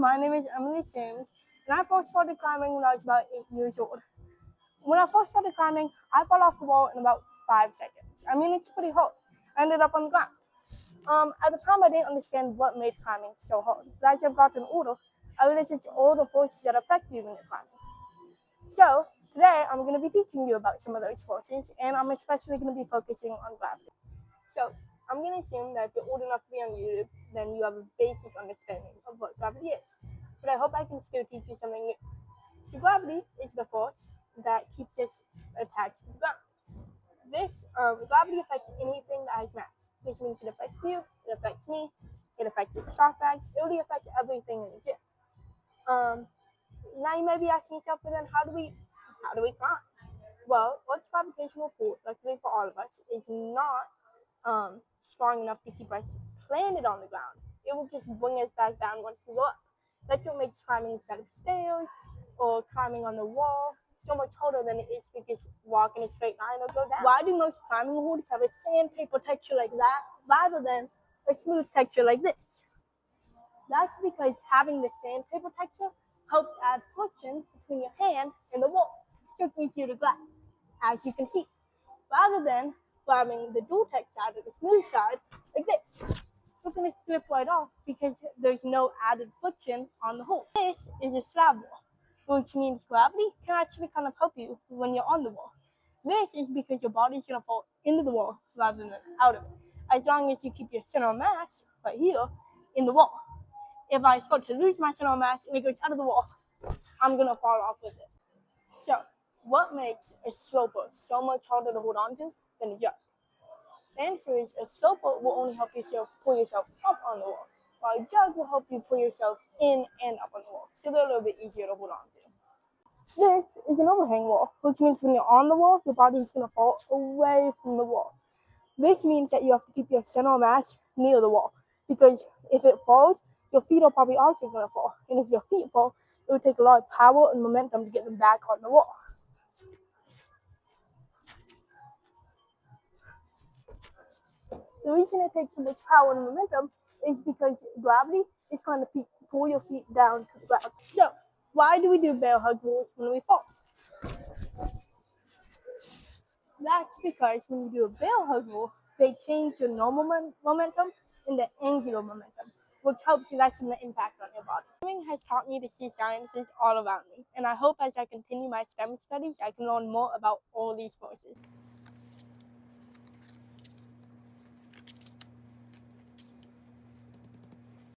My name is Emily Sims, and I first started climbing when I was about 8 years old. When I first started climbing, I fell off the wall in about 5 seconds. I mean, it's pretty hard. I ended up on the ground. At the time, I didn't understand what made climbing so hard. But as I've gotten older, I realized it's all the forces that affect you when you're climbing. So, today, I'm going to be teaching you about some of those forces, and I'm especially going to be focusing on gravity. So, I'm going to assume that if you're old enough to be on YouTube, then you have a basic understanding of what gravity is. But I hope I can still teach you something new. So gravity is the force that keeps us attached to the ground. Gravity affects anything that has mass. This means it affects you, it affects me, it affects your stock bag, it really affects everything in the gym. Now you may be asking yourself, but then how do we climb? Well, Earth's gravitational pull, luckily for all of us, is not strong enough to keep us planted on the ground. It will just bring us back down once we go up. That's what makes climbing a set of stairs or climbing on the wall so much harder than it is to just walk in a straight line or go down. Why do most climbing holds have a sandpaper texture like that rather than a smooth texture like this? That's because having the sandpaper texture helps add friction between your hand and the wall, so it's easier to glide, as you can see, rather than grabbing the dual text side or the smooth side like this. It's going to slip right off because there's no added friction on the hole. This is a slab wall, which means gravity can actually kind of help you when you're on the wall. This is because your body's going to fall into the wall rather than out of it, as long as you keep your center of mass right here in the wall. If I start to lose my center of mass and it goes out of the wall, I'm going to fall off with it. So, what makes a sloper so much harder to hold on to than a jump? The answer is a sloper will only help yourself pull yourself up on the wall, while a jug will help you pull yourself in and up on the wall, so they're a little bit easier to hold on to. This is an overhang wall, which means when you're on the wall, your body is going to fall away from the wall. This means that you have to keep your center of mass near the wall, because if it falls, your feet are probably also going to fall, and if your feet fall, it would take a lot of power and momentum to get them back on the wall. The reason it takes so much power and momentum is because gravity is trying to pull your feet down to the ground. So, why do we do bear hug rules when we fall? That's because when you do a bear hug rule, they change your normal momentum into angular momentum, which helps lessen the impact on your body. Swimming has taught me to see sciences all around me, and I hope as I continue my STEM studies, I can learn more about all these forces.